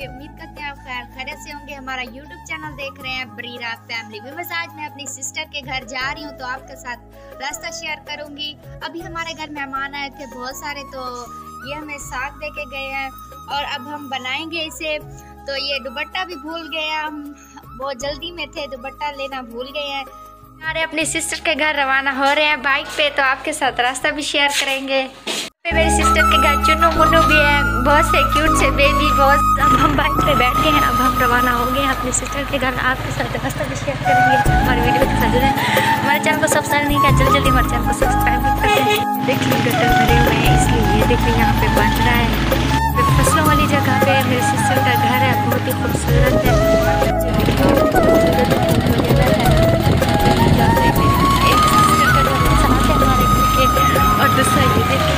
होंगे। उम्मीद करते हैं आप खैरियत से होंगे। हमारा यूट्यूब चैनल देख रहे हैं बरीरा फैमिली व्यूअर्स। आज मैं अपनी सिस्टर के घर जा रही हूँ तो आपके साथ रास्ता शेयर करूँगी। अभी हमारे घर मेहमान आए थे बहुत सारे, तो ये हमें साग दे के गए हैं और अब हम बनाएंगे इसे। तो ये दुपट्टा भी भूल गए, हम बहुत जल्दी में थे, दुपट्टा लेना भूल गए हैं। हमारे अपनी सिस्टर के घर रवाना हो रहे हैं बाइक पे, तो आपके साथ रास्ता भी शेयर करेंगे। मेरी सिस्टर के घर चुन्नू मुन्नू भी है, बहुत से क्यूट से बेबी बहुत। अब हम बाइक पे बैठे हैं, अब हम रवाना हो गए हैं अपनी सिस्टर के घर। आपके साथ रास्ता भी शेयर करेंगे। हमारे वीडियो के साथ जुड़े, हमारे चैनल को सब्सक्राइब नहीं किया जल्दी हमारे चैनल को सब्सक्राइब भी करते हैं। देखिए गटर भरे हुए हैं, इसलिए ये देखिए यहाँ पे बन रहा है। फसलों वाली जगह पे मेरी सिस्टर का घर है, बहुत ही खूबसूरत है। और दूसरा ये देखिए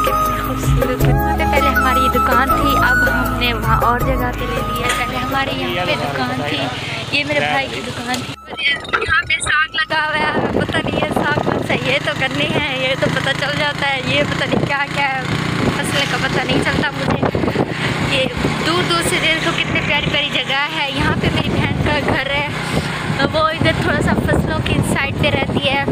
कितनी खूबसूरत है। पहले हमारी दुकान थी, अब हमने वहाँ और जगह पे ले लिया। पहले हमारी यहाँ पे दुकान थी, ये मेरे भाई की दुकान थी। यहाँ पे साग लगा हुआ है, हमें पता नहीं है साग कौन सा, ये तो करनी है, ये तो पता चल जाता है, ये पता नहीं क्या क्या है, फसलें का पता नहीं चलता मुझे। ये दूर दूर से देखो कितनी प्यारी प्यारी जगह है। यहाँ पे मेरी बहन का घर है, वो इधर थोड़ा सा फसलों की साइड पे रहती है।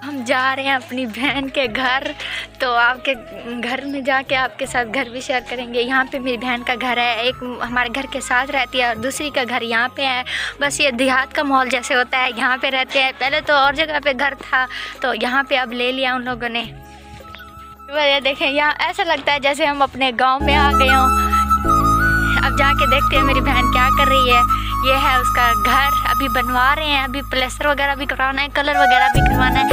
हम जा रहे हैं अपनी बहन के घर, तो आपके घर में जाके आपके साथ घर भी शेयर करेंगे। यहाँ पे मेरी बहन का घर है, एक हमारे घर के साथ रहती है और दूसरी का घर यहाँ पे है। बस ये देहात का माहौल जैसे होता है, यहाँ पे रहते हैं। पहले तो और जगह पे घर था, तो यहाँ पे अब ले लिया उन लोगों ने। ये देखें, यहाँ ऐसा लगता है जैसे हम अपने गाँव में आ गए हों। अब जाके देखते हैं मेरी बहन क्या कर रही है। ये है उसका घर, अभी बनवा रहे हैं, अभी प्लास्टर वगैरह भी करवाना है, कलर वगैरह भी करवाना है।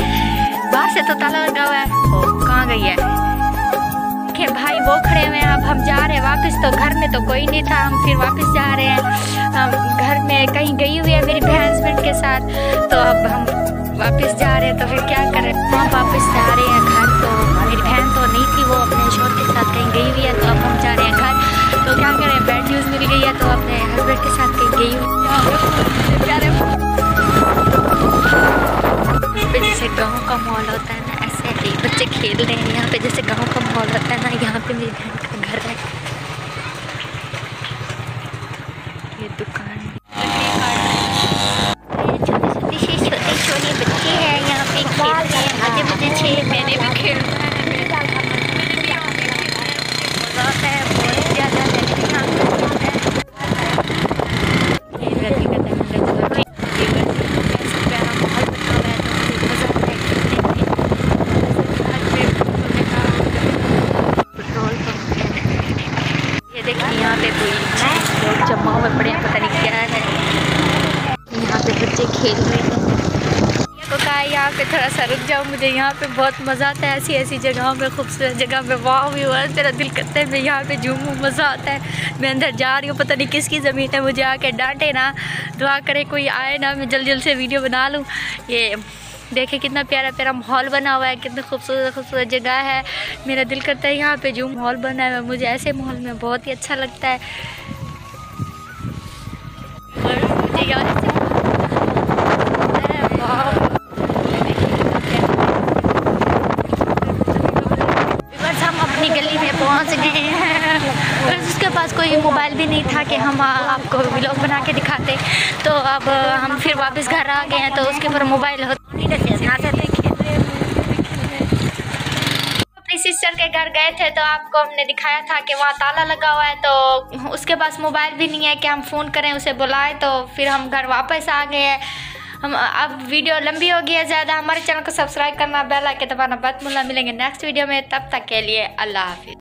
बाहर से तो ताला लगा हुआ है, कहाँ गई है देखिए भाई वो खड़े हुए हैं। अब हम जा रहे हैं वापस, तो घर में तो कोई नहीं था, हम फिर वापस जा रहे हैं। हम घर में कहीं गई हुई है मेरी बहन हस्बैंड के साथ, तो अब हम वापस जा रहे हैं। तो फिर क्या करें, हम वापस जा रहे हैं घर। तो मेरी बहन तो नहीं थी, वो अपने शोहर के साथ कहीं गई हुई है, तो अब हम जा रहे हैं घर। तो क्या करें, बैड न्यूज़ मिल गई है, तो अपने हस्बैंड के साथ कहीं गई हुई। जैसे गांव का माहौल होता है ना, ऐसे ही बच्चे खेल रहे हैं यहाँ पे, जैसे गांव का माहौल होता है ना, यहाँ पे मेरी बहन का घर है। ये दुकान, छोटे बच्चे हैं यहाँ पे खेलते हैं, मुझे 6 महीने भी खेलना है। बहुत ज़्यादा यहाँ पे कोई लोग जमा हुए पड़े हैं, पता नहीं क्या है। यहाँ पे बच्चे खेल रहे हैं। तो कहा यहाँ पे थोड़ा सा रुक जाओ, मुझे यहाँ पे बहुत मज़ा आता है। ऐसी ऐसी जगहों में, खूबसूरत जगह में वाह भी हुआ, तेरा दिल करता है मैं यहाँ पे झूमूं, मज़ा आता है। मैं अंदर जा रही हूँ, पता नहीं किसकी ज़मीन है, मुझे आके डांटे ना, दुआ करे कोई आए ना, मैं जल्दी जल्दी से वीडियो बना लूँ। ये देखिए कितना प्यारा प्यारा माहौल बना हुआ है, कितना खूबसूरत खूबसूरत जगह है। मेरा दिल करता है यहाँ पे जो माहौल बना है, मुझे ऐसे माहौल में बहुत ही अच्छा लगता है। और मुझे याद हम अपनी गली में पहुँच गए हैं। बस उसके पास कोई मोबाइल भी नहीं था कि हम आपको व्लॉग बना के दिखाते, तो अब हम फिर वापस घर आ गए हैं, तो उसके ऊपर मोबाइल अपनी सिस्टर के घर गए थे, तो आपको हमने दिखाया था कि वहाँ ताला लगा हुआ है, तो उसके पास मोबाइल भी नहीं है कि हम फ़ोन करें उसे बुलाएं। तो फिर हम घर वापस आ गए हैं। हम अब वीडियो लंबी हो गई है ज़्यादा, हमारे चैनल को सब्सक्राइब करना, बेल आइकन दबाना मत भूलना। मिलेंगे नेक्स्ट वीडियो में, तब तक के लिए अल्लाह हाफिज़।